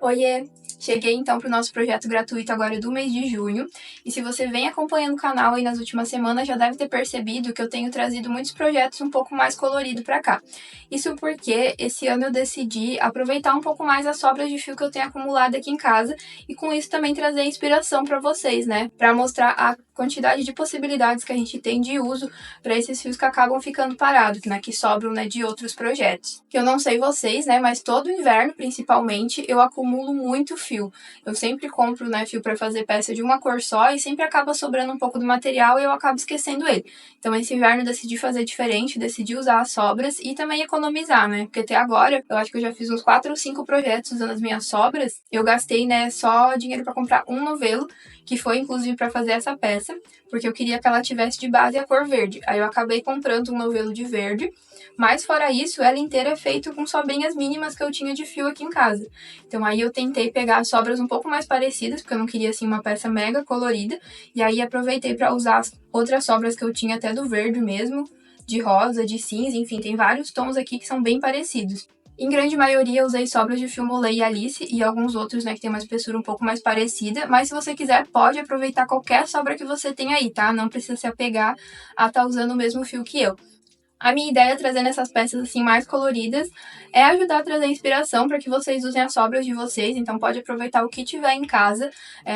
Oiê! Cheguei então para o nosso projeto gratuito agora do mês de junho, e se você vem acompanhando o canal aí nas últimas semanas, já deve ter percebido que eu tenho trazido muitos projetos um pouco mais colorido para cá. Isso porque esse ano eu decidi aproveitar um pouco mais as sobras de fio que eu tenho acumulado aqui em casa, e com isso também trazer inspiração para vocês, né? Para mostrar a quantidade de possibilidades que a gente tem de uso para esses fios que acabam ficando parados, né? Que sobram, né, de outros projetos. Que eu não sei vocês, né? Mas todo inverno, principalmente, eu acumulo muito fio. Eu sempre compro, né, fio para fazer peça de uma cor só e sempre acaba sobrando um pouco do material e eu acabo esquecendo ele. Então esse inverno eu decidi fazer diferente, decidi usar as sobras e também economizar, né? Porque até agora eu acho que eu já fiz uns 4 ou 5 projetos usando as minhas sobras. Eu gastei, né, só dinheiro para comprar um novelo, que foi inclusive para fazer essa peça, porque eu queria que ela tivesse de base a cor verde. Aí eu acabei comprando um novelo de verde, mas fora isso, ela inteira é feita com sobrinhas mínimas que eu tinha de fio aqui em casa. Então aí eu tentei pegar sobras um pouco mais parecidas, porque eu não queria assim uma peça mega colorida, e aí aproveitei para usar as outras sobras que eu tinha até do verde mesmo, de rosa, de cinza, enfim, tem vários tons aqui que são bem parecidos. Em grande maioria, eu usei sobras de fio Molay e Alice e alguns outros, né, que tem uma espessura um pouco mais parecida, mas se você quiser, pode aproveitar qualquer sobra que você tem aí, tá? Não precisa se apegar a estar usando o mesmo fio que eu. A minha ideia, trazendo essas peças assim mais coloridas, é ajudar a trazer inspiração para que vocês usem as sobras de vocês, então pode aproveitar o que tiver em casa.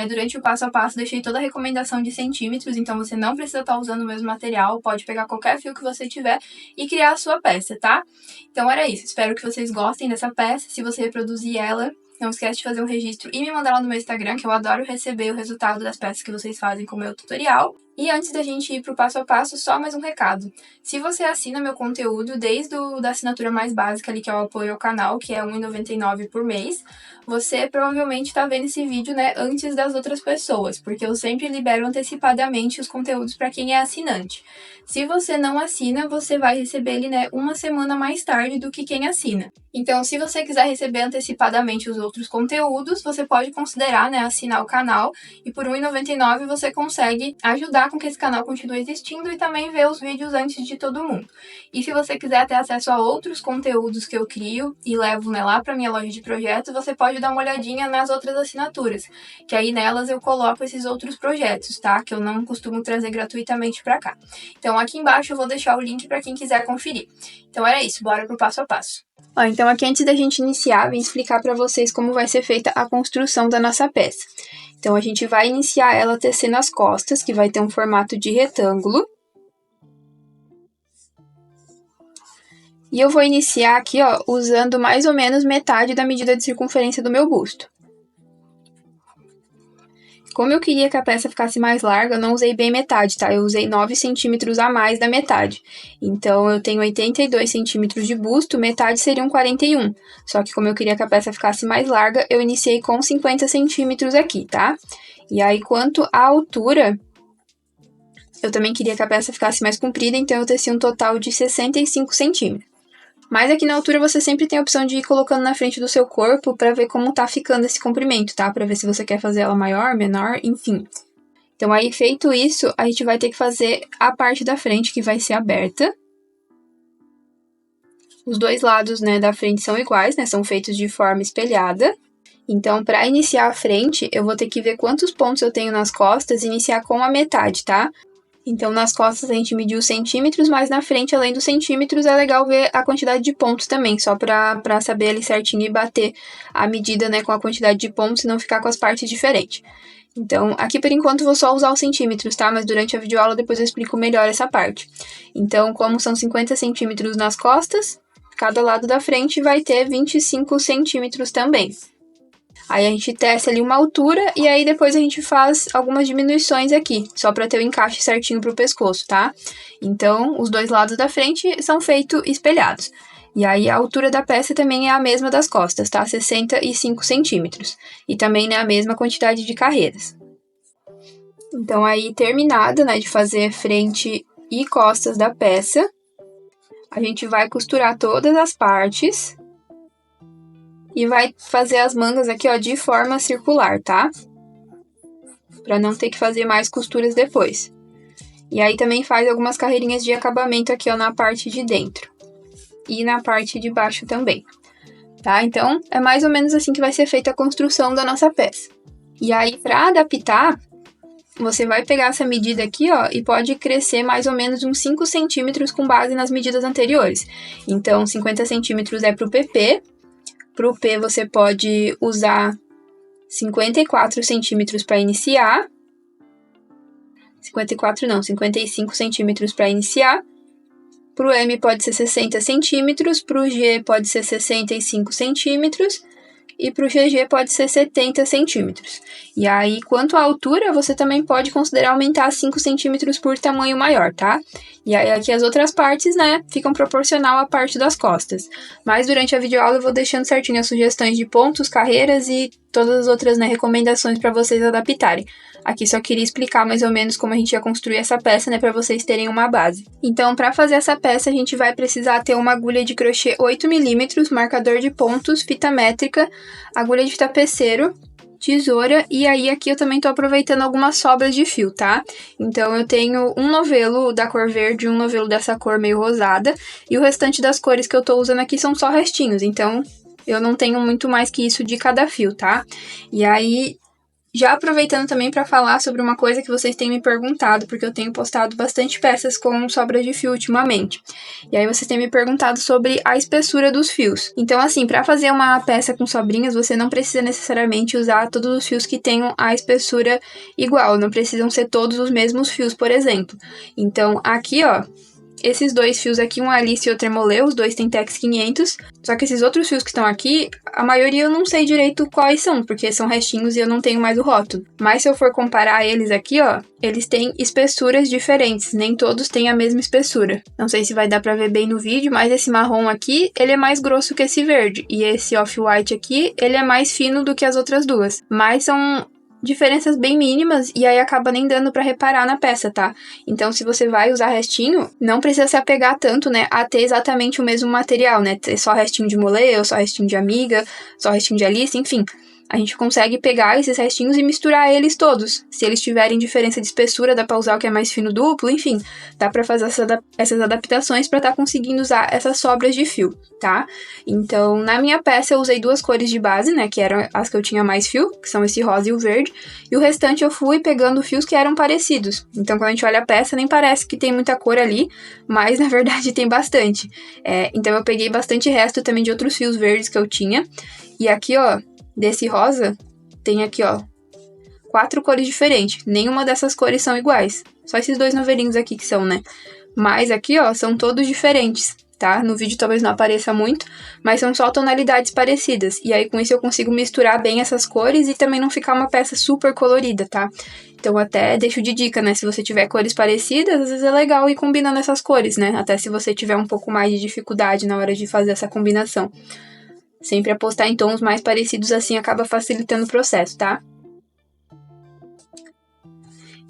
Durante o passo a passo deixei toda a recomendação de centímetros, então você não precisa estar usando o mesmo material, pode pegar qualquer fio que você tiver e criar a sua peça, tá? Então era isso, espero que vocês gostem dessa peça. Se você reproduzir ela, não esquece de fazer um registro e me mandar lá no meu Instagram, que eu adoro receber o resultado das peças que vocês fazem com o meu tutorial. E antes da gente ir pro passo a passo, só mais um recado. Se você assina meu conteúdo desde da assinatura mais básica ali, que é o apoio ao canal, que é R$ 1,99 por mês, você provavelmente está vendo esse vídeo, né, antes das outras pessoas, porque eu sempre libero antecipadamente os conteúdos para quem é assinante. Se você não assina, você vai receber ele, né, uma semana mais tarde do que quem assina. Então, se você quiser receber antecipadamente os outros conteúdos, você pode considerar, né, assinar o canal, e por R$ 1,99 você consegue ajudar com que esse canal continue existindo e também ver os vídeos antes de todo mundo. E se você quiser ter acesso a outros conteúdos que eu crio e levo, né, lá para minha loja de projetos, você pode dar uma olhadinha nas outras assinaturas, que aí nelas eu coloco esses outros projetos, tá? Que eu não costumo trazer gratuitamente para cá. Então aqui embaixo eu vou deixar o link para quem quiser conferir. Então era isso, bora pro passo a passo. Então aqui antes da gente iniciar, vim explicar para vocês como vai ser feita a construção da nossa peça. Então a gente vai iniciar ela tecendo as costas, que vai ter um formato de retângulo. E eu vou iniciar aqui, ó, usando mais ou menos metade da medida de circunferência do meu busto. Como eu queria que a peça ficasse mais larga, eu não usei bem metade, tá? Eu usei 9 centímetros a mais da metade. Então, eu tenho 82 centímetros de busto, metade seriam 41. Só que como eu queria que a peça ficasse mais larga, eu iniciei com 50 centímetros aqui, tá? E aí, quanto à altura, eu também queria que a peça ficasse mais comprida, então eu teci um total de 65 centímetros. Mas aqui na altura você sempre tem a opção de ir colocando na frente do seu corpo para ver como tá ficando esse comprimento, tá? Para ver se você quer fazer ela maior, menor, enfim. Então aí, feito isso, a gente vai ter que fazer a parte da frente, que vai ser aberta. Os dois lados, né, da frente são iguais, né? São feitos de forma espelhada. Então, para iniciar a frente, eu vou ter que ver quantos pontos eu tenho nas costas e iniciar com a metade, tá? Então, nas costas a gente mediu centímetros, mas na frente, além dos centímetros, é legal ver a quantidade de pontos também, só pra saber ali certinho e bater a medida, né, com a quantidade de pontos e não ficar com as partes diferentes. Então, aqui por enquanto vou só usar os centímetros, tá? Mas durante a videoaula depois eu explico melhor essa parte. Então, como são 50 centímetros nas costas, cada lado da frente vai ter 25 centímetros também. Aí a gente testa ali uma altura e aí depois a gente faz algumas diminuições aqui, só para ter o encaixe certinho pro pescoço, tá? Então, os dois lados da frente são feitos espelhados. E aí a altura da peça também é a mesma das costas, tá? 65 centímetros. E também, né, a mesma quantidade de carreiras. Então, aí terminado, né, de fazer frente e costas da peça, a gente vai costurar todas as partes e vai fazer as mangas aqui, ó, de forma circular, tá? Pra não ter que fazer mais costuras depois. E aí também faz algumas carreirinhas de acabamento aqui, ó, na parte de dentro. E na parte de baixo também. tá? Então, é mais ou menos assim que vai ser feita a construção da nossa peça. E aí, para adaptar, você vai pegar essa medida aqui, ó, e pode crescer mais ou menos uns 5 centímetros com base nas medidas anteriores. Então, 50 centímetros é pro PP. Pro P, você pode usar 54 centímetros para iniciar. 54 não, 55 centímetros para iniciar. Pro M pode ser 60 centímetros, pro G pode ser 65 centímetros e pro GG pode ser 70 centímetros. E aí, quanto à altura, você também pode considerar aumentar 5 centímetros por tamanho maior, tá? E aí, aqui as outras partes, né, ficam proporcional à parte das costas. Mas durante a videoaula eu vou deixando certinho as sugestões de pontos, carreiras e todas as outras, né, recomendações para vocês adaptarem. Aqui só queria explicar mais ou menos como a gente ia construir essa peça, né, para vocês terem uma base. Então, para fazer essa peça, a gente vai precisar ter uma agulha de crochê 8mm, marcador de pontos, fita métrica, agulha de tapeceiro, tesoura, e aí aqui eu também tô aproveitando algumas sobras de fio, tá? Então eu tenho um novelo da cor verde e um novelo dessa cor meio rosada, e o restante das cores que eu tô usando aqui são só restinhos, então eu não tenho muito mais que isso de cada fio, tá? E aí, já aproveitando também para falar sobre uma coisa que vocês têm me perguntado, porque eu tenho postado bastante peças com sobras de fio ultimamente. E aí vocês têm me perguntado sobre a espessura dos fios. Então, assim, para fazer uma peça com sobrinhas, você não precisa necessariamente usar todos os fios que tenham a espessura igual. Não precisam ser todos os mesmos fios, por exemplo. Então, aqui, ó, esses dois fios aqui, um Alice e outro Tremolê, os dois têm Tex 500. Só que esses outros fios que estão aqui, a maioria eu não sei direito quais são, porque são restinhos e eu não tenho mais o rótulo. Mas se eu for comparar eles aqui, ó, eles têm espessuras diferentes, nem todos têm a mesma espessura. Não sei se vai dar pra ver bem no vídeo, mas esse marrom aqui, ele é mais grosso que esse verde. E esse off-white aqui, ele é mais fino do que as outras duas. Mas são diferenças bem mínimas e aí acaba nem dando pra reparar na peça, tá? Então, se você vai usar restinho, não precisa se apegar tanto, né, a ter exatamente o mesmo material, né? Ter só restinho de Molê, ou só restinho de Amiga, só restinho de Alice, enfim. A gente consegue pegar esses restinhos e misturar eles todos. Se eles tiverem diferença de espessura, dá pra usar o que é mais fino duplo, enfim. Dá pra fazer essas adaptações pra tá conseguindo usar essas sobras de fio, tá? Então, na minha peça eu usei duas cores de base, né, que eram as que eu tinha mais fio, que são esse rosa e o verde. E o restante eu fui pegando fios que eram parecidos. Então, quando a gente olha a peça, nem parece que tem muita cor ali, mas na verdade tem bastante. Então, eu peguei bastante resto também de outros fios verdes que eu tinha. E aqui, ó, desse rosa, tem aqui, ó, 4 cores diferentes. Nenhuma dessas cores são iguais. Só esses dois novelinhos aqui que são, né? Mas aqui, ó, são todos diferentes, tá? No vídeo talvez não apareça muito, mas são só tonalidades parecidas. E aí, com isso, eu consigo misturar bem essas cores e também não ficar uma peça super colorida, tá? Então, até deixo de dica, né? Se você tiver cores parecidas, às vezes é legal ir combinando essas cores, né? Até se você tiver um pouco mais de dificuldade na hora de fazer essa combinação. Sempre apostar em tons mais parecidos assim acaba facilitando o processo, tá?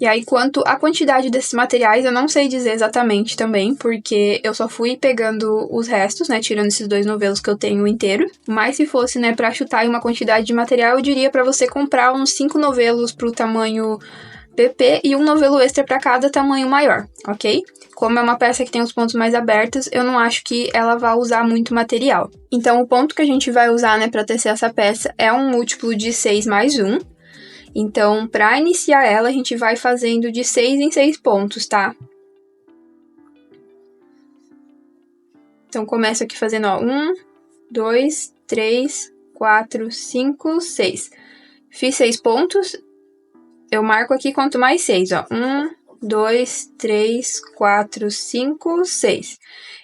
E aí, quanto à quantidade desses materiais, eu não sei dizer exatamente também, porque eu só fui pegando os restos, né, tirando esses dois novelos que eu tenho inteiro. Mas se fosse, né, pra chutar aí uma quantidade de material, eu diria pra você comprar uns 5 novelos pro tamanho PP e um novelo extra para cada tamanho maior, ok? Como é uma peça que tem os pontos mais abertos, eu não acho que ela vá usar muito material. Então, o ponto que a gente vai usar, né, para tecer essa peça é um múltiplo de 6 mais 1. Então, para iniciar ela, a gente vai fazendo de 6 em 6 pontos, tá? Então, começo aqui fazendo, ó, 1, 2, 3, 4, 5, 6. Fiz 6 pontos. Eu marco aqui quanto mais 6, ó. 1, 2, 3, 4, 5, 6.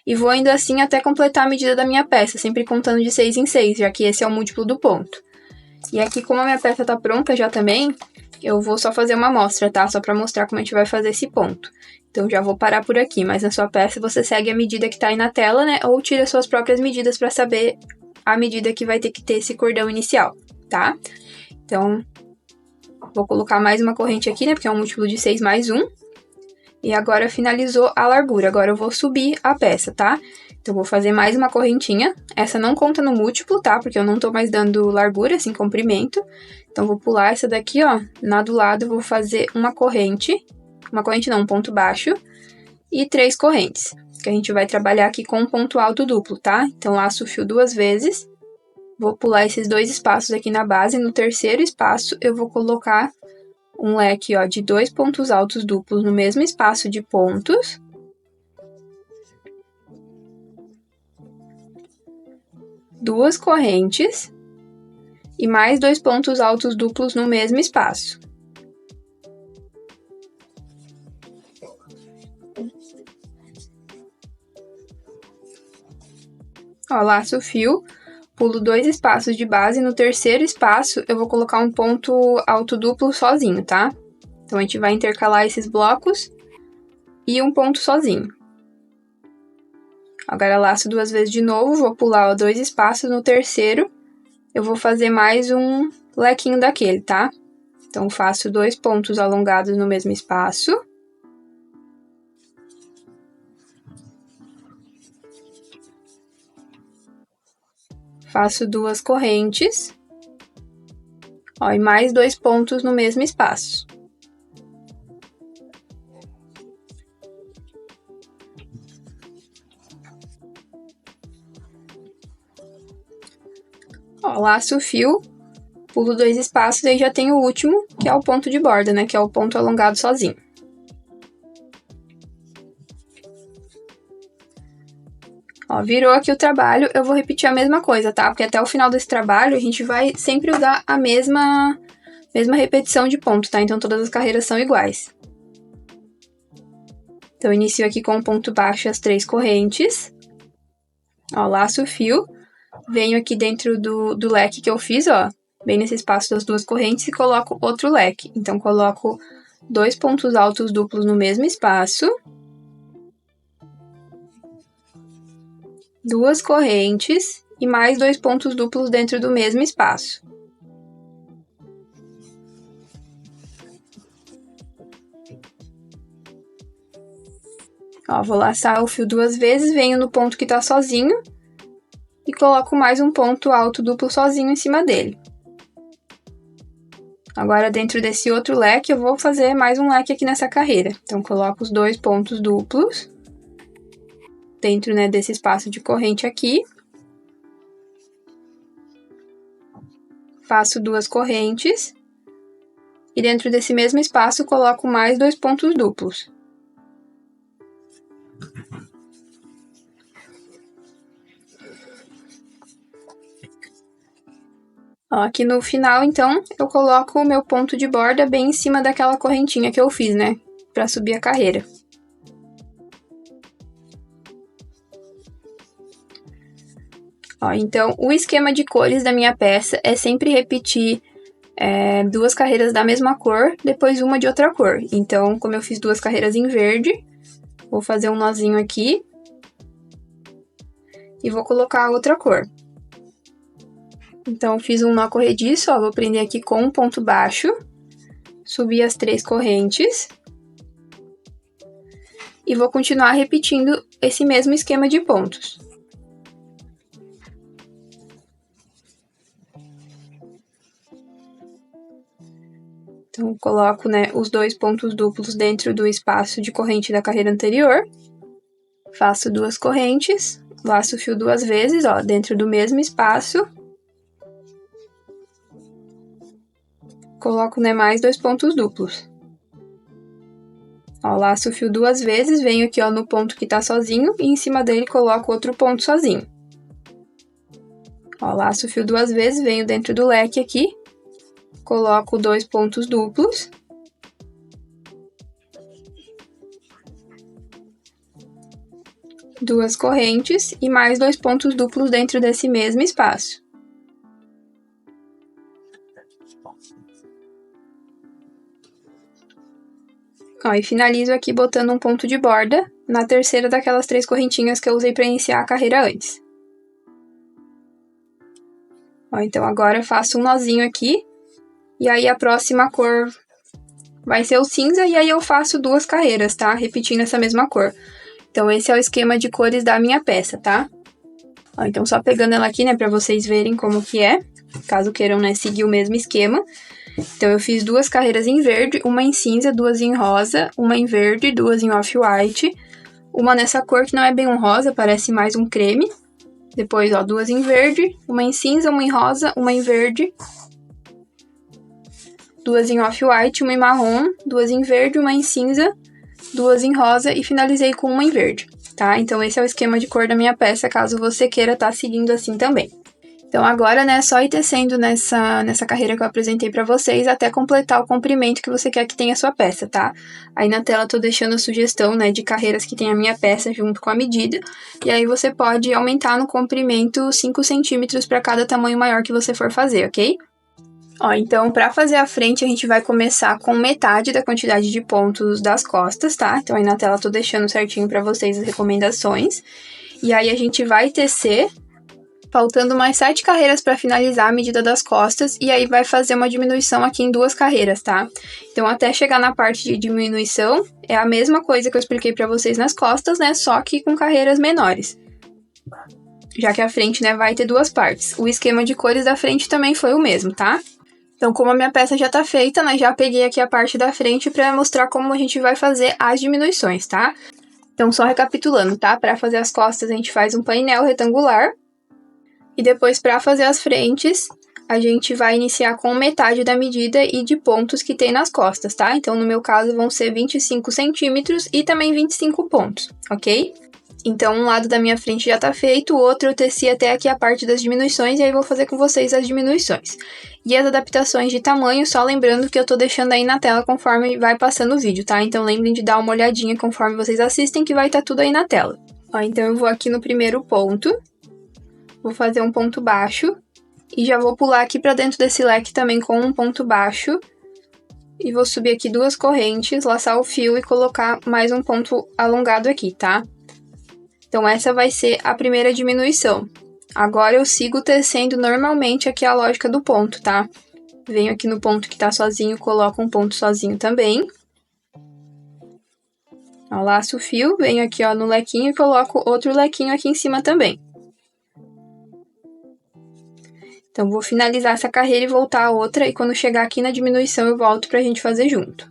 E vou indo assim até completar a medida da minha peça, sempre contando de 6 em 6, já que esse é o múltiplo do ponto. E aqui, como a minha peça tá pronta já também, eu vou só fazer uma amostra, tá? Só pra mostrar como a gente vai fazer esse ponto. Então, já vou parar por aqui, mas na sua peça você segue a medida que tá aí na tela, né? Ou tira suas próprias medidas pra saber a medida que vai ter que ter esse cordão inicial, tá? Então, vou colocar mais uma corrente aqui, né? Porque é um múltiplo de 6 mais 1. E agora finalizou a largura. Agora eu vou subir a peça, tá? Então, vou fazer mais uma correntinha. Essa não conta no múltiplo, tá? Porque eu não tô mais dando largura, assim, comprimento. Então, vou pular essa daqui, ó. Na do lado, eu vou fazer uma corrente. Uma corrente não, um ponto baixo. E 3 correntes. Que a gente vai trabalhar aqui com um ponto alto duplo, tá? Então, laço o fio 2 vezes. Vou pular esses 2 espaços aqui na base. No terceiro espaço, eu vou colocar um leque, ó, de 2 pontos altos duplos no mesmo espaço de pontos. Duas correntes. E mais 2 pontos altos duplos no mesmo espaço. Ó, laço o fio, pulo 2 espaços de base, no terceiro espaço eu vou colocar um ponto alto duplo sozinho, tá? Então, a gente vai intercalar esses blocos e um ponto sozinho. Agora, laço 2 vezes de novo, vou pular 2 espaços, no terceiro eu vou fazer mais um lequinho daquele, tá? Então, faço 2 pontos alongados no mesmo espaço. Faço 2 correntes, ó, e mais 2 pontos no mesmo espaço. Ó, laço o fio, pulo 2 espaços e aí já tenho o último, que é o ponto de borda, né, que é o ponto alongado sozinho. Ó, virou aqui o trabalho, eu vou repetir a mesma coisa, tá? Porque até o final desse trabalho a gente vai sempre usar a mesma repetição de ponto, tá? Então todas as carreiras são iguais. Então, eu inicio aqui com um ponto baixo as 3 correntes. Ó, laço o fio, venho aqui dentro do leque que eu fiz, ó, bem nesse espaço das 2 correntes e coloco outro leque. Então, coloco 2 pontos altos duplos no mesmo espaço. 2 correntes e mais 2 pontos duplos dentro do mesmo espaço. Ó, vou laçar o fio 2 vezes, venho no ponto que tá sozinho e coloco mais um ponto alto duplo sozinho em cima dele. Agora, dentro desse outro leque, eu vou fazer mais um leque aqui nessa carreira. Então, coloco os 2 pontos duplos dentro, né, desse espaço de corrente aqui. Faço 2 correntes. E dentro desse mesmo espaço, coloco mais 2 pontos duplos. Ó, aqui no final, então, eu coloco o meu ponto de borda bem em cima daquela correntinha que eu fiz, né, pra subir a carreira. Ó, então, o esquema de cores da minha peça é sempre repetir 2 carreiras da mesma cor, depois uma de outra cor. Então, como eu fiz 2 carreiras em verde, vou fazer um nozinho aqui e vou colocar a outra cor. Então, fiz um nó corrediço, ó, vou prender aqui com um ponto baixo, subir as 3 correntes e vou continuar repetindo esse mesmo esquema de pontos. Então, coloco, né, os 2 pontos duplos dentro do espaço de corrente da carreira anterior. Faço 2 correntes, laço o fio 2 vezes, ó, dentro do mesmo espaço. Coloco, né, mais 2 pontos duplos. Ó, laço o fio 2 vezes, venho aqui, ó, no ponto que tá sozinho e em cima dele coloco outro ponto sozinho. Ó, laço o fio 2 vezes, venho dentro do leque aqui. Coloco 2 pontos duplos. Duas correntes e mais 2 pontos duplos dentro desse mesmo espaço. Ó, e finalizo aqui botando um ponto de borda na terceira daquelas 3 correntinhas que eu usei para iniciar a carreira antes. Ó, então agora eu faço um nozinho aqui. E aí, a próxima cor vai ser o cinza, e aí eu faço 2 carreiras, tá? Repetindo essa mesma cor. Então, esse é o esquema de cores da minha peça, tá? Ó, então, só pegando ela aqui, né, pra vocês verem como que é, caso queiram, né, seguir o mesmo esquema. Então, eu fiz 2 carreiras em verde, uma em cinza, 2 em rosa, uma em verde, 2 em off-white, uma nessa cor que não é bem um rosa, parece mais um creme. Depois, ó, 2 em verde, uma em cinza, uma em rosa, uma em verde. 2 em off-white, uma em marrom, 2 em verde, uma em cinza, 2 em rosa e finalizei com uma em verde, tá? Então, esse é o esquema de cor da minha peça, caso você queira estar seguindo assim também. Então, agora, né, é só ir tecendo nessa carreira que eu apresentei pra vocês até completar o comprimento que você quer que tenha a sua peça, tá? Aí na tela eu tô deixando a sugestão, né, de carreiras que tem a minha peça junto com a medida, e aí você pode aumentar no comprimento 5 centímetros para cada tamanho maior que você for fazer, ok? Ó, então, pra fazer a frente, a gente vai começar com metade da quantidade de pontos das costas, tá? Então, aí na tela eu tô deixando certinho pra vocês as recomendações. E aí a gente vai tecer faltando mais 7 carreiras para finalizar a medida das costas, e aí vai fazer uma diminuição aqui em 2 carreiras, tá? Então, até chegar na parte de diminuição, é a mesma coisa que eu expliquei para vocês nas costas, né? Só que com carreiras menores. Já que a frente, né, vai ter 2 partes. O esquema de cores da frente também foi o mesmo, tá? Então, como a minha peça já tá feita, né, já peguei aqui a parte da frente para mostrar como a gente vai fazer as diminuições, tá? Então, só recapitulando, tá? Para fazer as costas, a gente faz um painel retangular. E depois, para fazer as frentes, a gente vai iniciar com metade da medida e de pontos que tem nas costas, tá? Então, no meu caso, vão ser 25 centímetros e também 25 pontos, ok? Então, um lado da minha frente já tá feito, o outro eu teci até aqui a parte das diminuições, e aí vou fazer com vocês as diminuições. E as adaptações de tamanho, só lembrando que eu tô deixando aí na tela conforme vai passando o vídeo, tá? Então, lembrem de dar uma olhadinha conforme vocês assistem, que vai estar tudo aí na tela. Ó, então, eu vou aqui no primeiro ponto. Vou fazer um ponto baixo e já vou pular aqui para dentro desse leque também com um ponto baixo. E vou subir aqui 2 correntes, laçar o fio e colocar mais um ponto alongado aqui, tá? Então, essa vai ser a primeira diminuição. Agora, eu sigo tecendo normalmente aqui a lógica do ponto, tá? Venho aqui no ponto que tá sozinho, coloco um ponto sozinho também. Ó, laço o fio, venho aqui, ó, no lequinho e coloco outro lequinho aqui em cima também. Então, vou finalizar essa carreira e voltar a outra, e quando chegar aqui na diminuição eu volto pra gente fazer junto.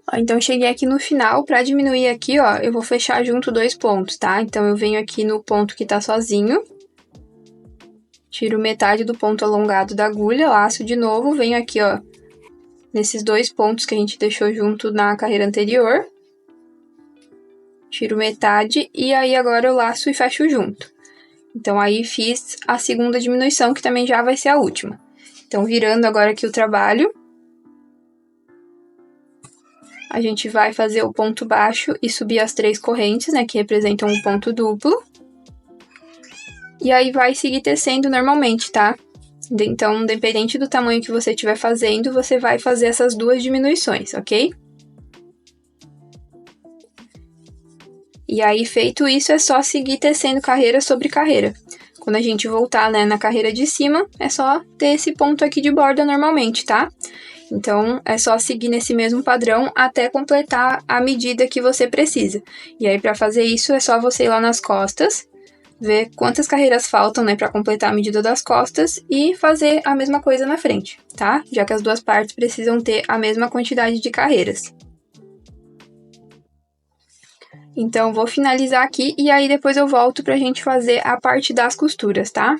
Ó, então, cheguei aqui no final, pra diminuir aqui, ó, eu vou fechar junto 2 pontos, tá? Então, eu venho aqui no ponto que tá sozinho. Tiro metade do ponto alongado da agulha, laço de novo, venho aqui, ó, nesses 2 pontos que a gente deixou junto na carreira anterior. Tiro metade e aí agora eu laço e fecho junto. Então, aí fiz a segunda diminuição, que também já vai ser a última. Então, virando agora aqui o trabalho, a gente vai fazer o ponto baixo e subir as 3 correntes, né, que representam um ponto duplo. E aí vai seguir tecendo normalmente, tá? Então, independente do tamanho que você estiver fazendo, você vai fazer essas 2 diminuições, ok? E aí, feito isso, é só seguir tecendo carreira sobre carreira. Quando a gente voltar, né, na carreira de cima, é só ter esse ponto aqui de borda normalmente, tá? Então, é só seguir nesse mesmo padrão até completar a medida que você precisa. E aí, para fazer isso, é só você ir lá nas costas, ver quantas carreiras faltam, né, para completar a medida das costas e fazer a mesma coisa na frente, tá? Já que as 2 partes precisam ter a mesma quantidade de carreiras. Então, vou finalizar aqui e aí depois eu volto pra gente fazer a parte das costuras, tá?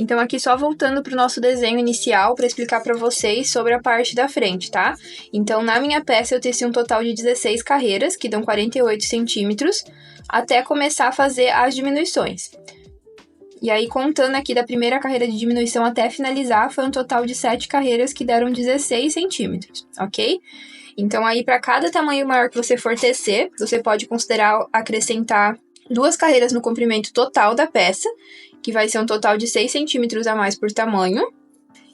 Então, aqui só voltando para o nosso desenho inicial para explicar para vocês sobre a parte da frente, tá? Então, na minha peça eu teci um total de 16 carreiras, que dão 48 centímetros, até começar a fazer as diminuições. E aí, contando aqui da primeira carreira de diminuição até finalizar, foi um total de 7 carreiras que deram 16 centímetros, ok? Então, aí, para cada tamanho maior que você for tecer, você pode considerar acrescentar 2 carreiras no comprimento total da peça, que vai ser um total de 6 centímetros a mais por tamanho.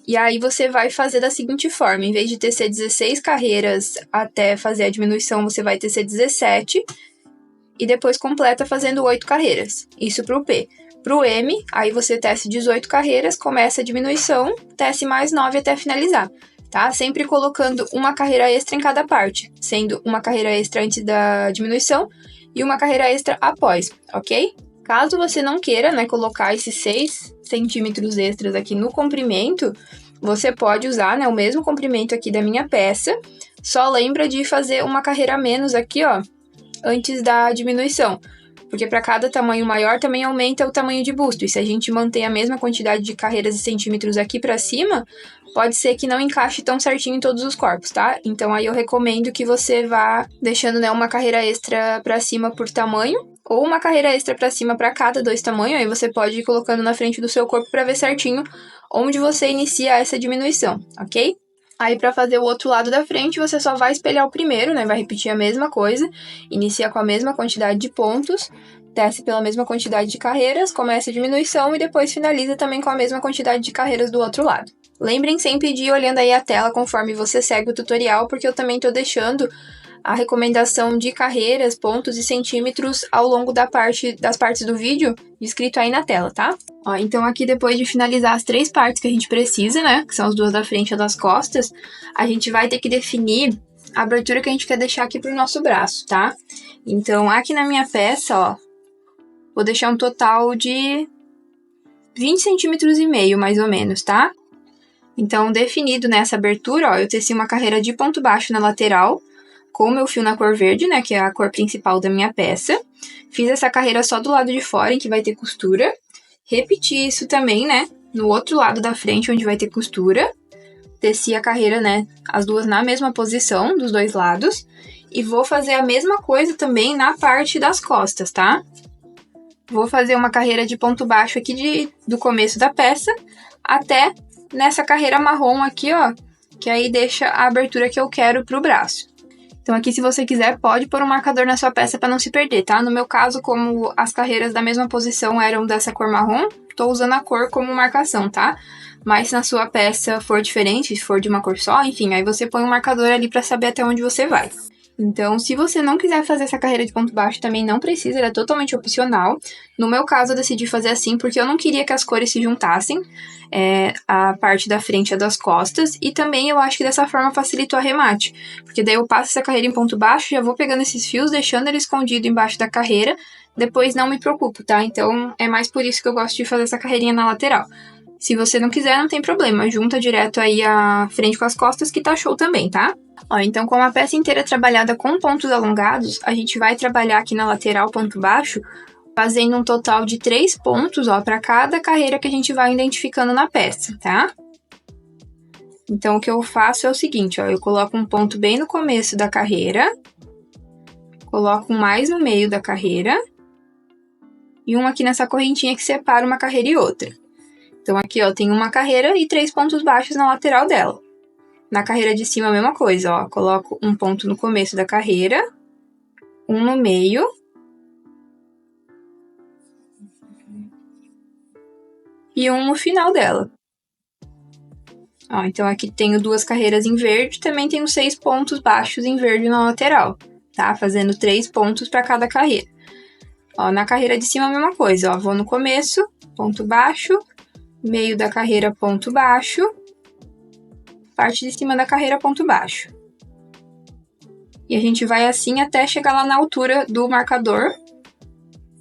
E aí, você vai fazer da seguinte forma: em vez de tecer 16 carreiras até fazer a diminuição, você vai tecer 17. e depois completa fazendo 8 carreiras. Isso para o P. Para o M, aí você tece 18 carreiras, começa a diminuição, tece mais 9 até finalizar, tá? Sempre colocando uma carreira extra em cada parte, sendo uma carreira extra antes da diminuição e uma carreira extra após, ok? Caso você não queira, né, colocar esses 6 centímetros extras aqui no comprimento, você pode usar, né, o mesmo comprimento aqui da minha peça, só lembra de fazer uma carreira a menos aqui, ó, antes da diminuição, porque para cada tamanho maior também aumenta o tamanho de busto, e se a gente mantém a mesma quantidade de carreiras e centímetros aqui para cima, pode ser que não encaixe tão certinho em todos os corpos, tá? Então aí eu recomendo que você vá deixando, né, uma carreira extra para cima por tamanho, ou uma carreira extra para cima para cada 2 tamanhos, aí você pode ir colocando na frente do seu corpo para ver certinho onde você inicia essa diminuição, ok? Aí, para fazer o outro lado da frente, você só vai espelhar o primeiro, né? Vai repetir a mesma coisa, inicia com a mesma quantidade de pontos, desce pela mesma quantidade de carreiras, começa a diminuição e depois finaliza também com a mesma quantidade de carreiras do outro lado. Lembrem sempre de ir olhando aí a tela conforme você segue o tutorial, porque eu também estou deixando a recomendação de carreiras, pontos e centímetros ao longo das partes do vídeo escrito aí na tela, tá? Ó, então aqui depois de finalizar as 3 partes que a gente precisa, né, que são as 2 da frente e das costas, a gente vai ter que definir a abertura que a gente quer deixar aqui pro nosso braço, tá? Então aqui na minha peça, ó, vou deixar um total de 20 centímetros e meio, mais ou menos, tá? Então, definido nessa abertura, ó, eu teci uma carreira de ponto baixo na lateral, com o meu fio na cor verde, né, que é a cor principal da minha peça. Fiz essa carreira só do lado de fora, em que vai ter costura. Repeti isso também, né, no outro lado da frente, onde vai ter costura. Teci a carreira, né, as duas na mesma posição, dos 2 lados. E vou fazer a mesma coisa também na parte das costas, tá? Vou fazer uma carreira de ponto baixo aqui do começo da peça, até nessa carreira marrom aqui, ó, que aí deixa a abertura que eu quero pro braço. Então aqui, se você quiser, pode pôr um marcador na sua peça para não se perder, tá? No meu caso, como as carreiras da mesma posição eram dessa cor marrom, tô usando a cor como marcação, tá? Mas se na sua peça for diferente, se for de uma cor só, enfim, aí você põe um marcador ali para saber até onde você vai. Então, se você não quiser fazer essa carreira de ponto baixo, também não precisa, ela é totalmente opcional. No meu caso, eu decidi fazer assim porque eu não queria que as cores se juntassem, a parte da frente e a das costas, e também eu acho que dessa forma facilita o arremate, porque daí eu passo essa carreira em ponto baixo, já vou pegando esses fios, deixando ele escondido embaixo da carreira, depois não me preocupo, tá? Então, é mais por isso que eu gosto de fazer essa carreirinha na lateral. Se você não quiser, não tem problema, junta direto aí a frente com as costas que tá show também, tá? Ó, então, como a peça inteira é trabalhada com pontos alongados, a gente vai trabalhar aqui na lateral ponto baixo, fazendo um total de 3 pontos, ó, para cada carreira que a gente vai identificando na peça, tá? Então, o que eu faço é o seguinte, ó, eu coloco um ponto bem no começo da carreira, coloco um mais no meio da carreira, e um aqui nessa correntinha que separa uma carreira e outra. Então, aqui, ó, tem uma carreira e 3 pontos baixos na lateral dela. Na carreira de cima, a mesma coisa, ó. Coloco um ponto no começo da carreira, um no meio e um no final dela. Ó, então aqui tenho 2 carreiras em verde, também tenho 6 pontos baixos em verde na lateral, tá? Fazendo 3 pontos para cada carreira. Ó, na carreira de cima, a mesma coisa, ó. Vou no começo, ponto baixo, meio da carreira, ponto baixo, parte de cima da carreira, ponto baixo. E a gente vai assim até chegar lá na altura do marcador,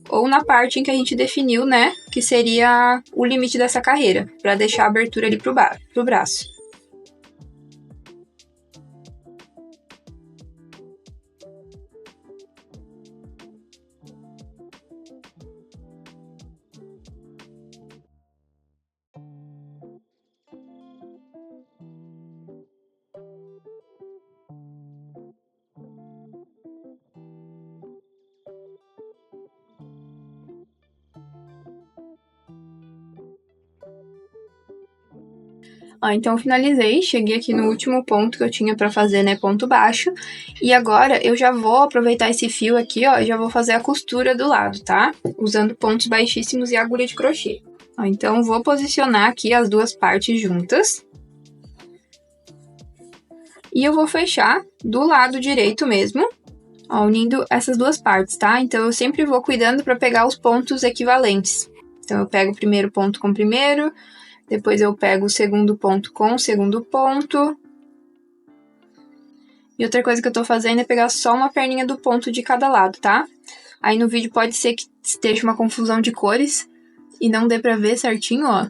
ou na parte em que a gente definiu, né, que seria o limite dessa carreira, para deixar a abertura ali pro braço. Ó, então eu finalizei, cheguei aqui no último ponto que eu tinha pra fazer, né, ponto baixo. E agora eu já vou aproveitar esse fio aqui, ó, e já vou fazer a costura do lado, tá? Usando pontos baixíssimos e agulha de crochê. Ó, então vou posicionar aqui as 2 partes juntas. E eu vou fechar do lado direito mesmo, Ó, unindo essas duas partes, tá? Então, eu sempre vou cuidando para pegar os pontos equivalentes. Então, eu pego o primeiro ponto com o primeiro, depois eu pego o segundo ponto com o segundo ponto. E outra coisa que eu tô fazendo é pegar só uma perninha do ponto de cada lado, tá? Aí no vídeo pode ser que esteja uma confusão de cores e não dê pra ver certinho, ó.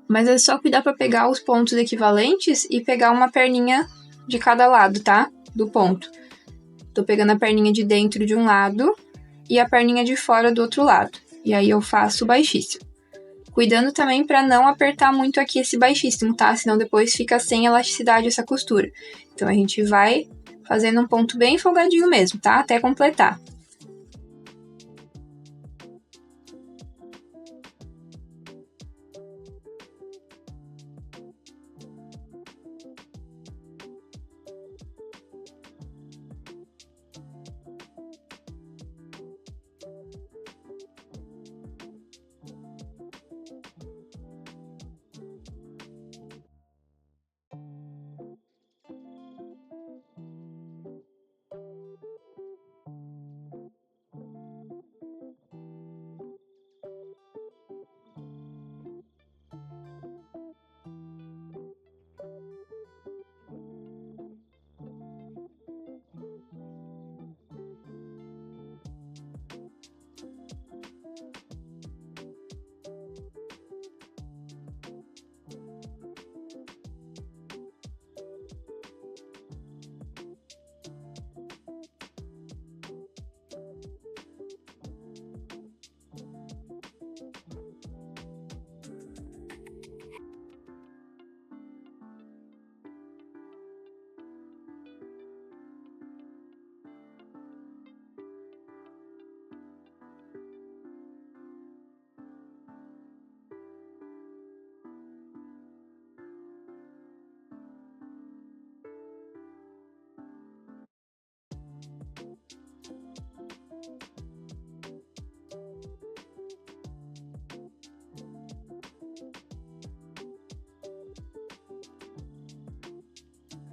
Mas é só cuidar pra pegar os pontos equivalentes e pegar uma perninha de cada lado, tá? Do ponto. Tô pegando a perninha de dentro de um lado e a perninha de fora do outro lado. E aí eu faço baixíssimo. Cuidando também para não apertar muito aqui esse baixíssimo, tá? Senão depois fica sem elasticidade essa costura. Então a gente vai fazendo um ponto bem folgadinho mesmo, tá? Até completar.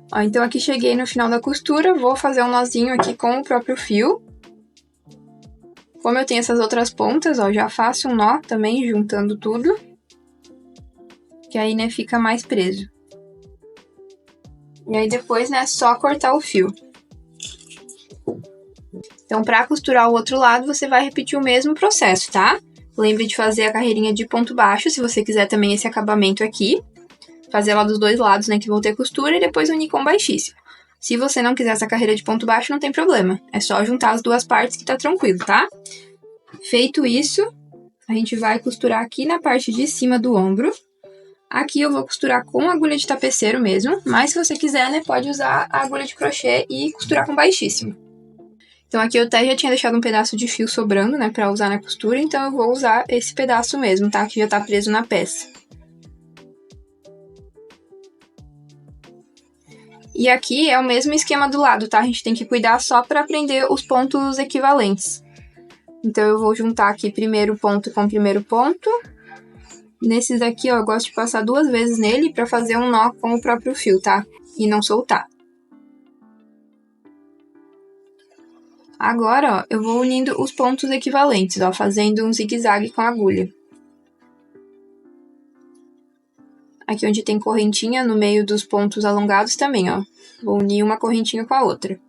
Ó, então aqui cheguei no final da costura, vou fazer um nozinho aqui com o próprio fio. Como eu tenho essas outras pontas, ó, já faço um nó também, juntando tudo. Que aí, né, fica mais preso. E aí depois, né, só cortar o fio. Então, pra costurar o outro lado, você vai repetir o mesmo processo, tá? Lembre de fazer a carreirinha de ponto baixo, se você quiser também esse acabamento aqui. Fazer ela dos dois lados, né, que vão ter costura, e depois unir com baixíssimo. Se você não quiser essa carreira de ponto baixo, não tem problema. É só juntar as duas partes que tá tranquilo, tá? Feito isso, a gente vai costurar aqui na parte de cima do ombro. Aqui eu vou costurar com agulha de tapeceiro mesmo, mas se você quiser, né, pode usar a agulha de crochê e costurar com baixíssimo. Então aqui eu até já tinha deixado um pedaço de fio sobrando, né, pra usar na costura, então eu vou usar esse pedaço mesmo, tá, que já tá preso na peça. E aqui é o mesmo esquema do lado, tá? A gente tem que cuidar só pra prender os pontos equivalentes. Então eu vou juntar aqui primeiro ponto com primeiro ponto. Nesses daqui, ó, eu gosto de passar 2 vezes nele pra fazer um nó com o próprio fio, tá? E não soltar. Agora, ó, eu vou unindo os pontos equivalentes, ó, fazendo um zigue-zague com a agulha. Aqui onde tem correntinha, no meio dos pontos alongados também, ó. Vou unir uma correntinha com a outra.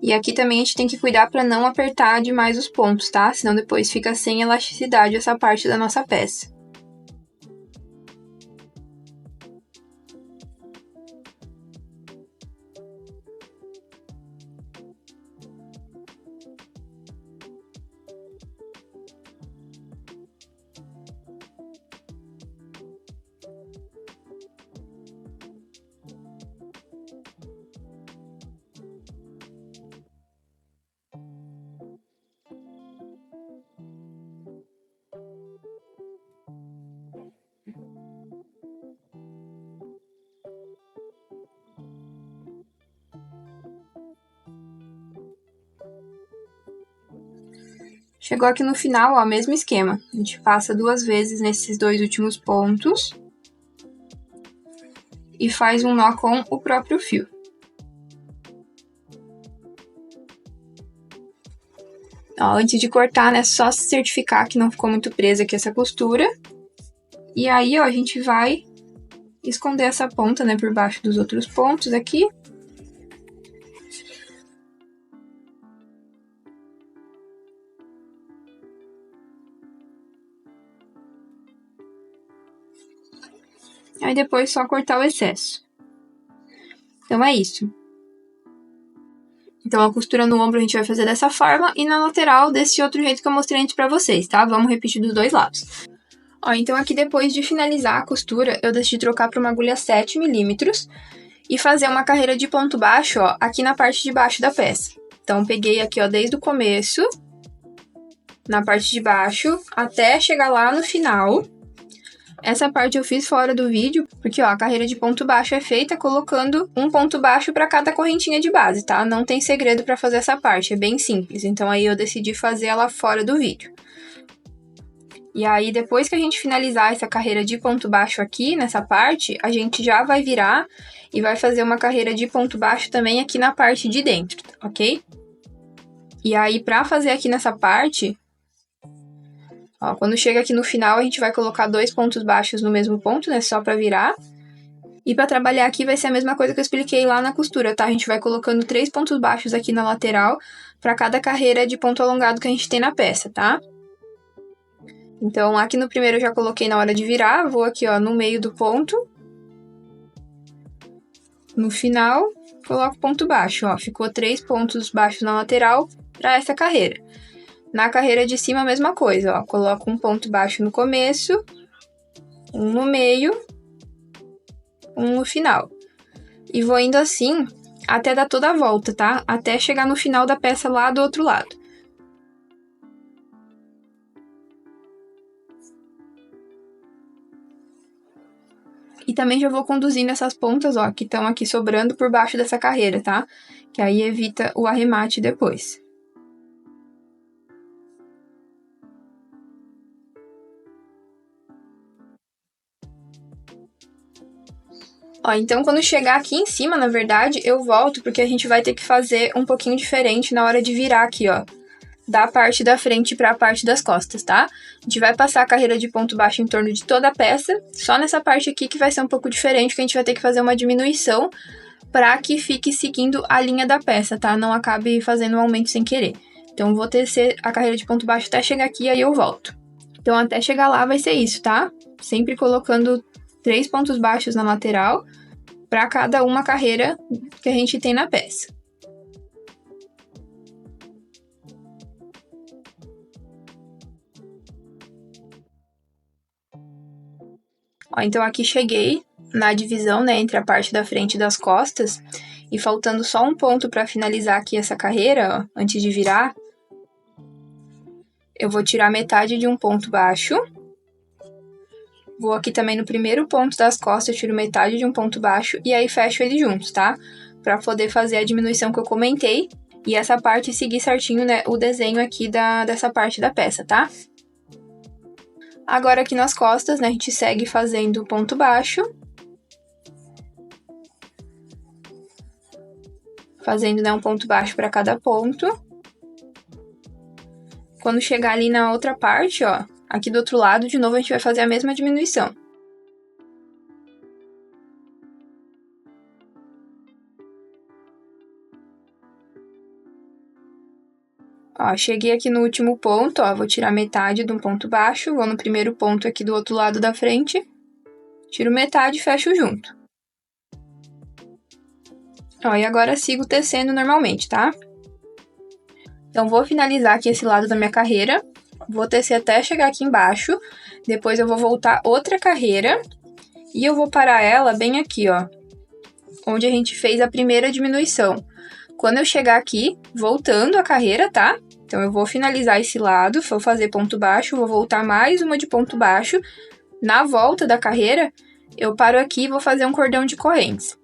E aqui também a gente tem que cuidar para não apertar demais os pontos, tá? Senão depois fica sem elasticidade essa parte da nossa peça. Chegou aqui no final, ó, mesmo esquema. A gente passa 2 vezes nesses 2 últimos pontos e faz um nó com o próprio fio. Ó, antes de cortar, né, só se certificar que não ficou muito presa aqui essa costura. E aí, ó, a gente vai esconder essa ponta, né, por baixo dos outros pontos aqui. Aí depois só cortar o excesso. Então é isso. Então a costura no ombro a gente vai fazer dessa forma e na lateral desse outro jeito que eu mostrei antes pra vocês, tá? Vamos repetir dos 2 lados. Ó, então aqui depois de finalizar a costura, eu decidi trocar para uma agulha 7mm e fazer uma carreira de ponto baixo, ó, aqui na parte de baixo da peça. Então peguei aqui, ó, desde o começo, na parte de baixo, até chegar lá no final. Essa parte eu fiz fora do vídeo, porque ó, a carreira de ponto baixo é feita colocando um ponto baixo para cada correntinha de base, tá? Não tem segredo para fazer essa parte, é bem simples. Então aí eu decidi fazer ela fora do vídeo. E aí depois que a gente finalizar essa carreira de ponto baixo aqui, nessa parte, a gente já vai virar e vai fazer uma carreira de ponto baixo também aqui na parte de dentro, ok? E aí pra fazer aqui nessa parte... Ó, quando chega aqui no final, a gente vai colocar 2 pontos baixos no mesmo ponto, né? Só pra virar. E pra trabalhar aqui vai ser a mesma coisa que eu expliquei lá na costura, tá? A gente vai colocando 3 pontos baixos aqui na lateral pra cada carreira de ponto alongado que a gente tem na peça, tá? Então, aqui no primeiro eu já coloquei na hora de virar. Vou aqui, ó, no meio do ponto. No final, coloco ponto baixo, ó. Ficou 3 pontos baixos na lateral pra essa carreira. Na carreira de cima, a mesma coisa, ó. Coloco um ponto baixo no começo, um no meio, um no final. E vou indo assim até dar toda a volta, tá? Até chegar no final da peça lá do outro lado. E também já vou conduzindo essas pontas, ó, que estão aqui sobrando por baixo dessa carreira, tá? Que aí evita o arremate depois. Ó, então quando chegar aqui em cima, na verdade, eu volto, porque a gente vai ter que fazer um pouquinho diferente na hora de virar aqui, ó. Da parte da frente para a parte das costas, tá? A gente vai passar a carreira de ponto baixo em torno de toda a peça, só nessa parte aqui que vai ser um pouco diferente, que a gente vai ter que fazer uma diminuição para que fique seguindo a linha da peça, tá? Não acabe fazendo um aumento sem querer. Então, vou tecer a carreira de ponto baixo até chegar aqui e aí eu volto. Então, até chegar lá vai ser isso, tá? Sempre colocando 3 pontos baixos na lateral para cada uma carreira que a gente tem na peça. Ó, então aqui cheguei na divisão, né, entre a parte da frente e das costas, e faltando só um ponto para finalizar aqui essa carreira, ó, antes de virar, eu vou tirar metade de um ponto baixo. Vou aqui também no primeiro ponto das costas, eu tiro metade de um ponto baixo e aí fecho eles juntos, tá? Pra poder fazer a diminuição que eu comentei e essa parte seguir certinho, né, o desenho aqui dessa parte da peça, tá? Agora aqui nas costas, né, a gente segue fazendo ponto baixo. Fazendo, né, um ponto baixo para cada ponto. Quando chegar ali na outra parte, ó, aqui do outro lado, de novo, a gente vai fazer a mesma diminuição. Ó, cheguei aqui no último ponto, ó, vou tirar metade de um ponto baixo, vou no primeiro ponto aqui do outro lado da frente, tiro metade e fecho junto. Ó, e agora sigo tecendo normalmente, tá? Então, vou finalizar aqui esse lado da minha carreira, vou tecer até chegar aqui embaixo, depois eu vou voltar outra carreira e eu vou parar ela bem aqui, ó, onde a gente fez a primeira diminuição. Quando eu chegar aqui, voltando a carreira, tá? Então, eu vou finalizar esse lado, vou fazer ponto baixo, vou voltar mais uma de ponto baixo. Na volta da carreira, eu paro aqui e vou fazer um cordão de correntes.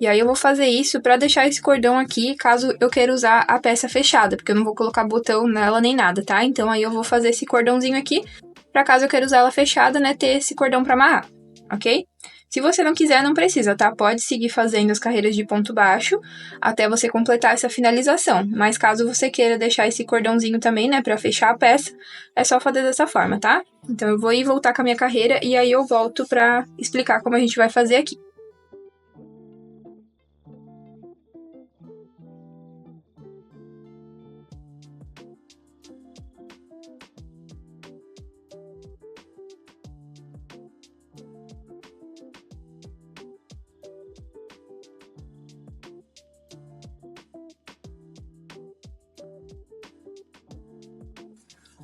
E aí eu vou fazer isso pra deixar esse cordão aqui, caso eu queira usar a peça fechada, porque eu não vou colocar botão nela nem nada, tá? Então aí eu vou fazer esse cordãozinho aqui, pra caso eu queira usar ela fechada, né, ter esse cordão pra amarrar, ok? Se você não quiser, não precisa, tá? Pode seguir fazendo as carreiras de ponto baixo até você completar essa finalização. Mas caso você queira deixar esse cordãozinho também, né, pra fechar a peça, é só fazer dessa forma, tá? Então eu vou ir voltar com a minha carreira e aí eu volto pra explicar como a gente vai fazer aqui.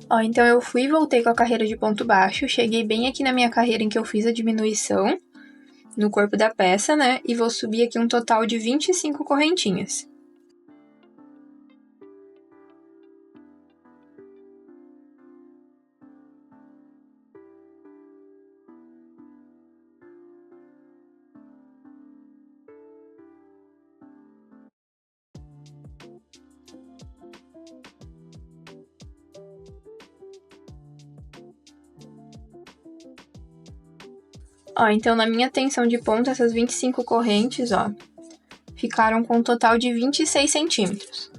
Ó, então eu fui e voltei com a carreira de ponto baixo, cheguei bem aqui na minha carreira em que eu fiz a diminuição no corpo da peça, né, e vou subir aqui um total de 25 correntinhas. Ó, então na minha tensão de ponta, essas 25 correntes, ó, ficaram com um total de 26 centímetros.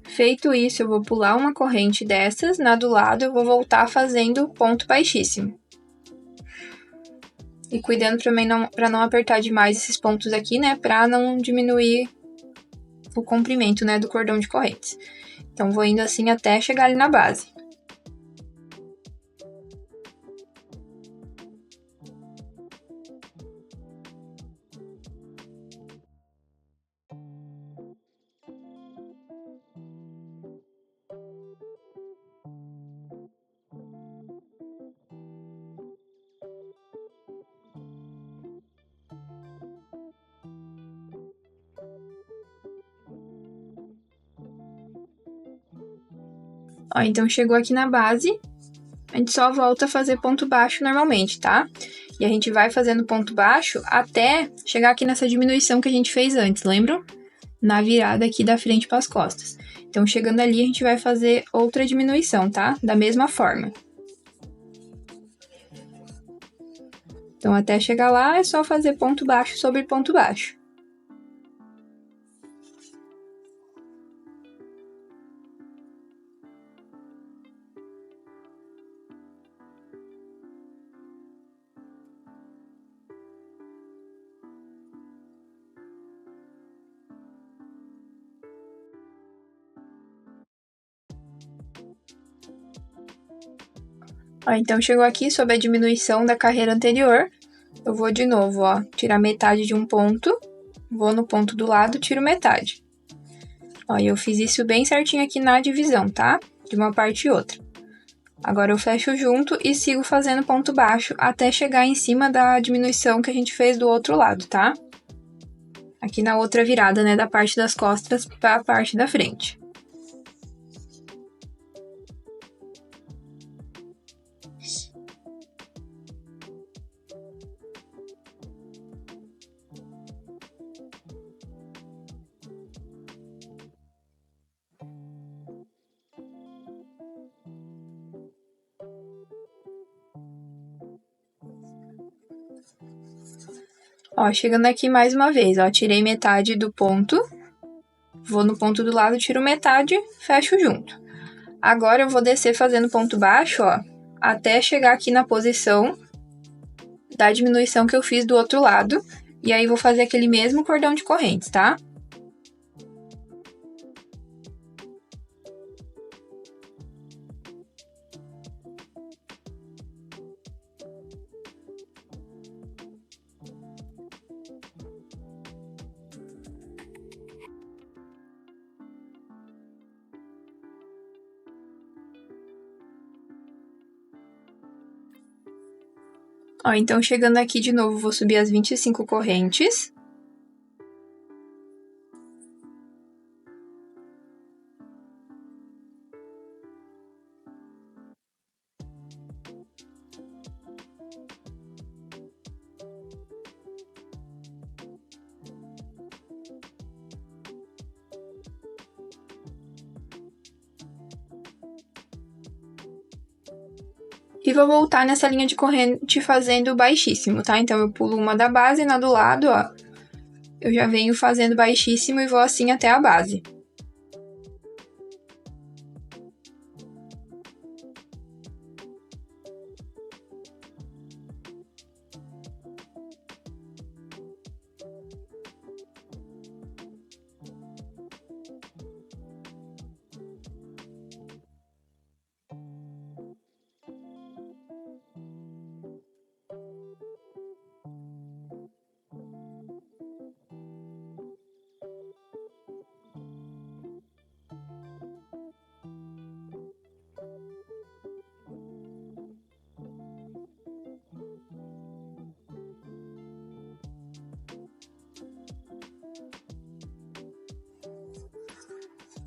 Feito isso, eu vou pular uma corrente dessas, na do lado eu vou voltar fazendo ponto baixíssimo. E cuidando para não apertar demais esses pontos aqui, né, para não diminuir o comprimento, né, do cordão de correntes. Então, vou indo assim até chegar ali na base. Ó, então chegou aqui na base, a gente só volta a fazer ponto baixo normalmente, tá? E a gente vai fazendo ponto baixo até chegar aqui nessa diminuição que a gente fez antes, lembram? Na virada aqui da frente para as costas. Então, chegando ali, a gente vai fazer outra diminuição, tá? Da mesma forma. Então, até chegar lá, é só fazer ponto baixo sobre ponto baixo. Ó, então, chegou aqui sobre a diminuição da carreira anterior. Eu vou de novo, ó, tirar metade de um ponto, vou no ponto do lado, tiro metade. Ó, e eu fiz isso bem certinho aqui na divisão, tá? De uma parte e outra. Agora eu fecho junto e sigo fazendo ponto baixo até chegar em cima da diminuição que a gente fez do outro lado, tá? Aqui na outra virada, né, da parte das costas para a parte da frente. Ó, chegando aqui mais uma vez, ó, tirei metade do ponto, vou no ponto do lado, tiro metade, fecho junto. Agora eu vou descer fazendo ponto baixo, ó, até chegar aqui na posição da diminuição que eu fiz do outro lado, e aí vou fazer aquele mesmo cordão de correntes, tá? Ó, então chegando aqui de novo, vou subir as 25 correntes. E vou voltar nessa linha de corrente fazendo baixíssimo, tá? Então, eu pulo uma da base e na do lado, ó, eu já venho fazendo baixíssimo e vou assim até a base.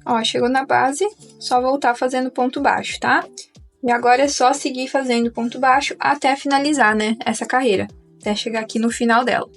Ó, chegou na base, só voltar fazendo ponto baixo, tá? E agora é só seguir fazendo ponto baixo até finalizar, né, essa carreira. Até chegar aqui no final dela.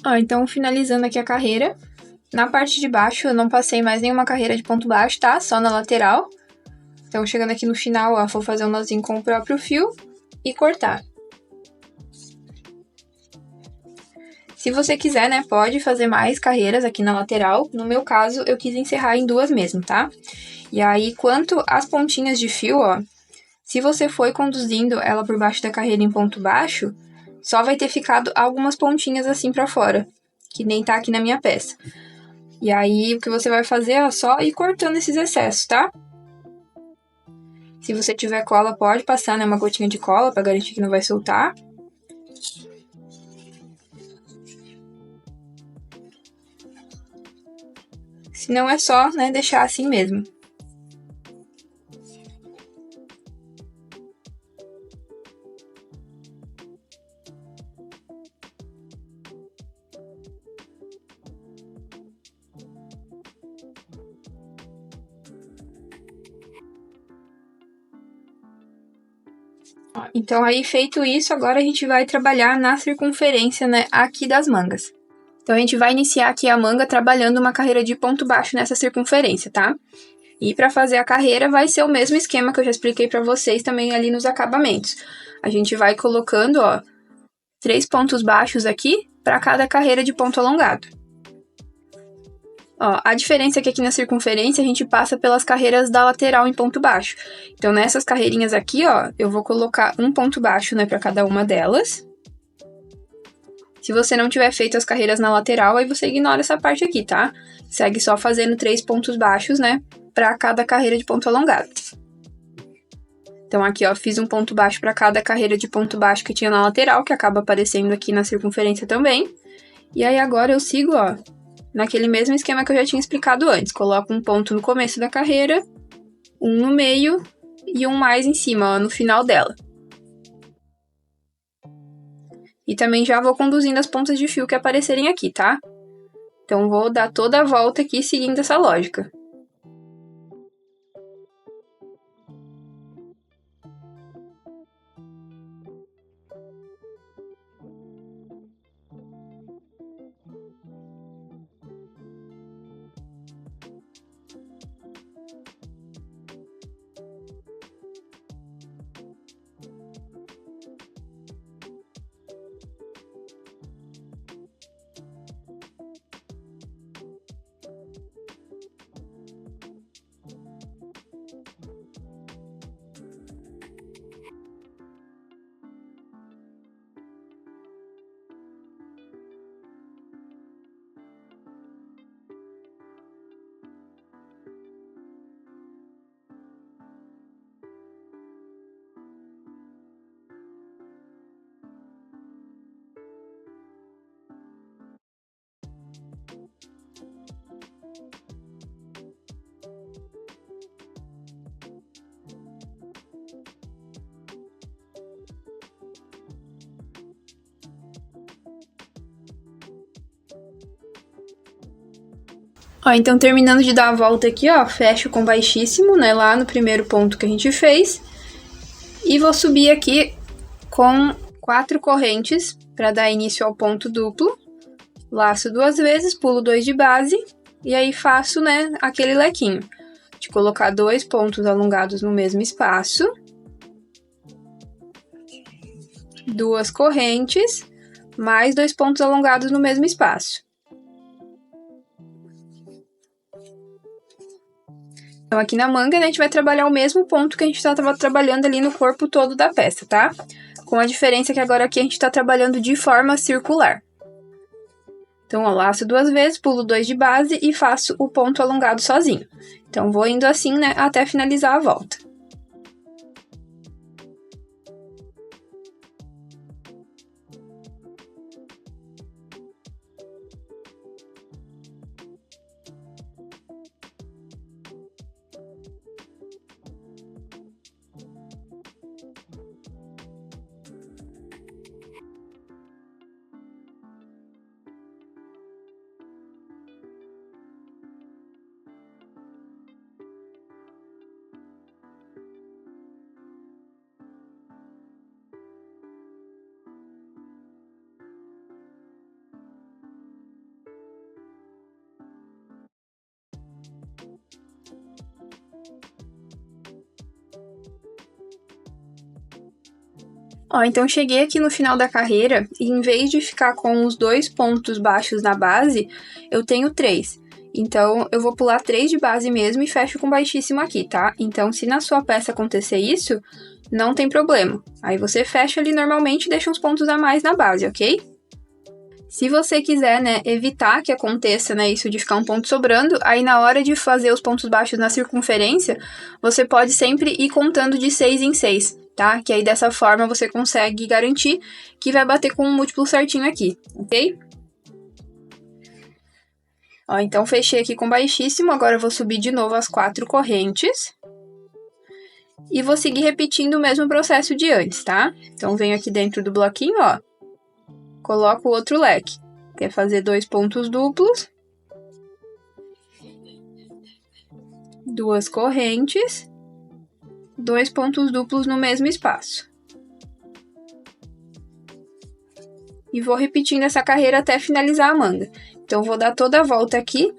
Ó, então finalizando aqui a carreira, na parte de baixo eu não passei mais nenhuma carreira de ponto baixo, tá? Só na lateral. Então chegando aqui no final, ó, vou fazer um nozinho com o próprio fio e cortar. Se você quiser, né, pode fazer mais carreiras aqui na lateral. No meu caso, eu quis encerrar em 2 mesmo, tá? E aí, quanto às pontinhas de fio, ó, se você foi conduzindo ela por baixo da carreira em ponto baixo, só vai ter ficado algumas pontinhas assim pra fora, que nem tá aqui na minha peça. E aí, o que você vai fazer é só ir cortando esses excessos, tá? Se você tiver cola, pode passar, né, uma gotinha de cola pra garantir que não vai soltar. Se não, é só, né, deixar assim mesmo. Então, aí, feito isso, agora a gente vai trabalhar na circunferência, né, aqui das mangas. Então, a gente vai iniciar aqui a manga trabalhando uma carreira de ponto baixo nessa circunferência, tá? E para fazer a carreira vai ser o mesmo esquema que eu já expliquei para vocês também ali nos acabamentos. A gente vai colocando, ó, 3 pontos baixos aqui para cada carreira de ponto alongado. Ó, a diferença é que aqui na circunferência a gente passa pelas carreiras da lateral em ponto baixo. Então, nessas carreirinhas aqui, ó, eu vou colocar um ponto baixo, né, para cada uma delas. Se você não tiver feito as carreiras na lateral, aí você ignora essa parte aqui, tá? Segue só fazendo 3 pontos baixos, né, para cada carreira de ponto alongado. Então, aqui, ó, fiz um ponto baixo para cada carreira de ponto baixo que tinha na lateral, que acaba aparecendo aqui na circunferência também. E aí, agora eu sigo, ó, naquele mesmo esquema que eu já tinha explicado antes. Coloco um ponto no começo da carreira, um no meio e um mais em cima, ó, no final dela. E também já vou conduzindo as pontas de fio que aparecerem aqui, tá? Então, vou dar toda a volta aqui seguindo essa lógica. Ó, então terminando de dar a volta aqui, ó, fecho com baixíssimo, né, lá no primeiro ponto que a gente fez. E vou subir aqui com 4 correntes para dar início ao ponto duplo. Laço 2 vezes, pulo 2 de base e aí faço, né, aquele lequinho de colocar 2 pontos alongados no mesmo espaço. 2 correntes, mais 2 pontos alongados no mesmo espaço. Então, aqui na manga, né, a gente vai trabalhar o mesmo ponto que a gente estava trabalhando ali no corpo todo da peça, tá? Com a diferença que agora aqui a gente está trabalhando de forma circular. Então, ó, laço 2 vezes, pulo 2 de base e faço o ponto alongado sozinho. Então, vou indo assim, né, até finalizar a volta. Ó, então cheguei aqui no final da carreira e em vez de ficar com os 2 pontos baixos na base, eu tenho 3. Então, eu vou pular 3 de base mesmo e fecho com baixíssimo aqui, tá? Então, se na sua peça acontecer isso, não tem problema. Aí você fecha ali normalmente e deixa uns pontos a mais na base, ok? Se você quiser, né, evitar que aconteça, né, isso de ficar um ponto sobrando, aí na hora de fazer os pontos baixos na circunferência, você pode sempre ir contando de 6 em 6. Tá? Que aí dessa forma você consegue garantir que vai bater com um múltiplo certinho aqui, ok? Ó, então fechei aqui com baixíssimo, agora eu vou subir de novo as 4 correntes. E vou seguir repetindo o mesmo processo de antes, tá? Então venho aqui dentro do bloquinho, ó. Coloco o outro leque. Quer fazer 2 pontos duplos. 2 correntes. 2 pontos duplos no mesmo espaço. E vou repetindo essa carreira até finalizar a manga. Então, vou dar toda a volta aqui.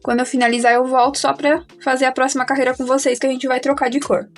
Quando eu finalizar, eu volto só para fazer a próxima carreira com vocês, que a gente vai trocar de cor.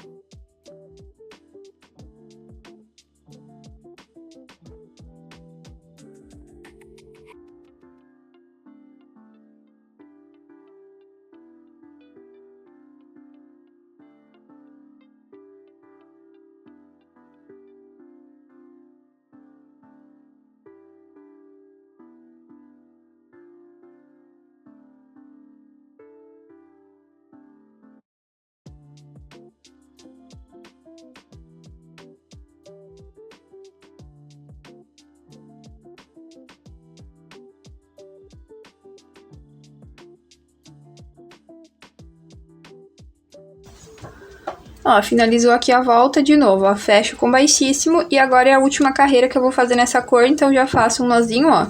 Ó, finalizou aqui a volta de novo, ó, fecho com baixíssimo e agora é a última carreira que eu vou fazer nessa cor, então já faço um nozinho, ó,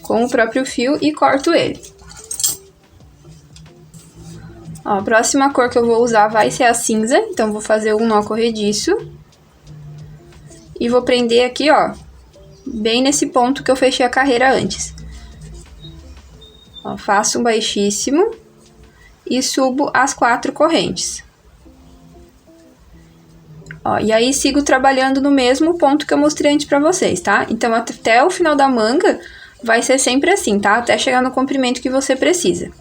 com o próprio fio e corto ele. Ó, a próxima cor que eu vou usar vai ser a cinza, então vou fazer um nó corrediço. E vou prender aqui, ó, bem nesse ponto que eu fechei a carreira antes. Ó, faço um baixíssimo e subo as 4 correntes. Ó, e aí sigo trabalhando no mesmo ponto que eu mostrei antes pra vocês, tá? Então, até o final da manga vai ser sempre assim, tá? Até chegar no comprimento que você precisa.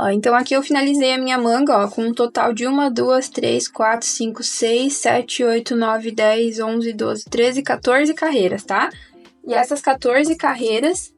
Ó, então aqui eu finalizei a minha manga, ó, com um total de 1, 2, 3, 4, 5, 6, 7, 8, 9, 10, 11, 12, 13, 14 carreiras, tá? E essas 14 carreiras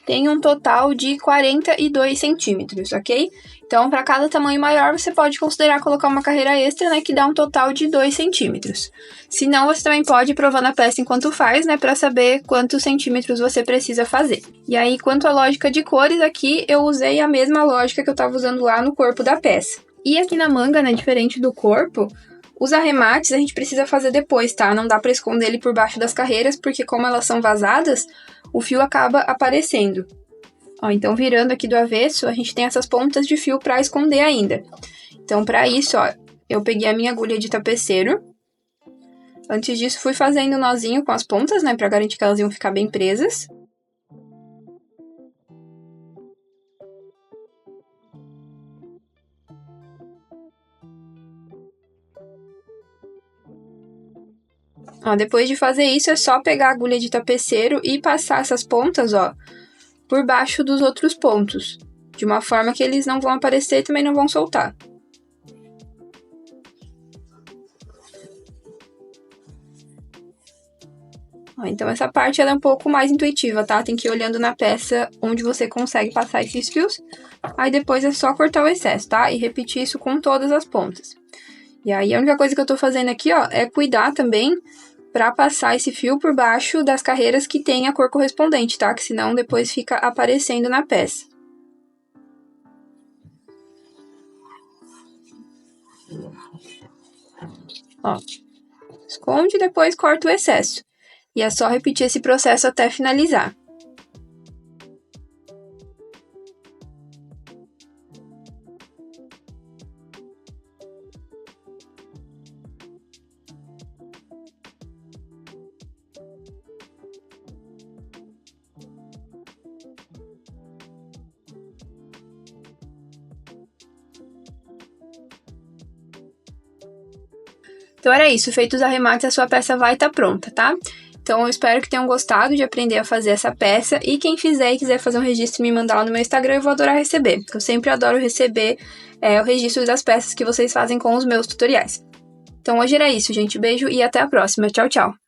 tem um total de 42 centímetros, ok? Então, para cada tamanho maior, você pode considerar colocar uma carreira extra, né, que dá um total de 2 centímetros. Se não, você também pode ir provando a peça enquanto faz, né, para saber quantos centímetros você precisa fazer. E aí, quanto à lógica de cores, aqui eu usei a mesma lógica que eu estava usando lá no corpo da peça. E aqui na manga, né, diferente do corpo, os arremates a gente precisa fazer depois, tá? Não dá para esconder ele por baixo das carreiras, porque como elas são vazadas, o fio acaba aparecendo. Ó, então, virando aqui do avesso, a gente tem essas pontas de fio para esconder ainda. Então, para isso, ó, eu peguei a minha agulha de tapeceiro. Antes disso, fui fazendo um nozinho com as pontas, né, para garantir que elas iam ficar bem presas. Ó, depois de fazer isso, é só pegar a agulha de tapeceiro e passar essas pontas, ó, por baixo dos outros pontos, de uma forma que eles não vão aparecer e também não vão soltar. Ó, então essa parte ela é um pouco mais intuitiva, tá? Tem que ir olhando na peça onde você consegue passar esses fios, aí depois é só cortar o excesso, tá? E repetir isso com todas as pontas. E aí a única coisa que eu tô fazendo aqui, ó, é cuidar também para passar esse fio por baixo das carreiras que tem a cor correspondente, tá? Que senão depois fica aparecendo na peça. Ó, esconde e depois corta o excesso. E é só repetir esse processo até finalizar. Então era isso, feitos os arremates, a sua peça vai estar pronta, tá? Então eu espero que tenham gostado de aprender a fazer essa peça, e quem fizer e quiser fazer um registro e me mandar lá no meu Instagram, eu vou adorar receber. Eu sempre adoro receber o registro das peças que vocês fazem com os meus tutoriais. Então hoje era isso, gente. Beijo e até a próxima. Tchau, tchau!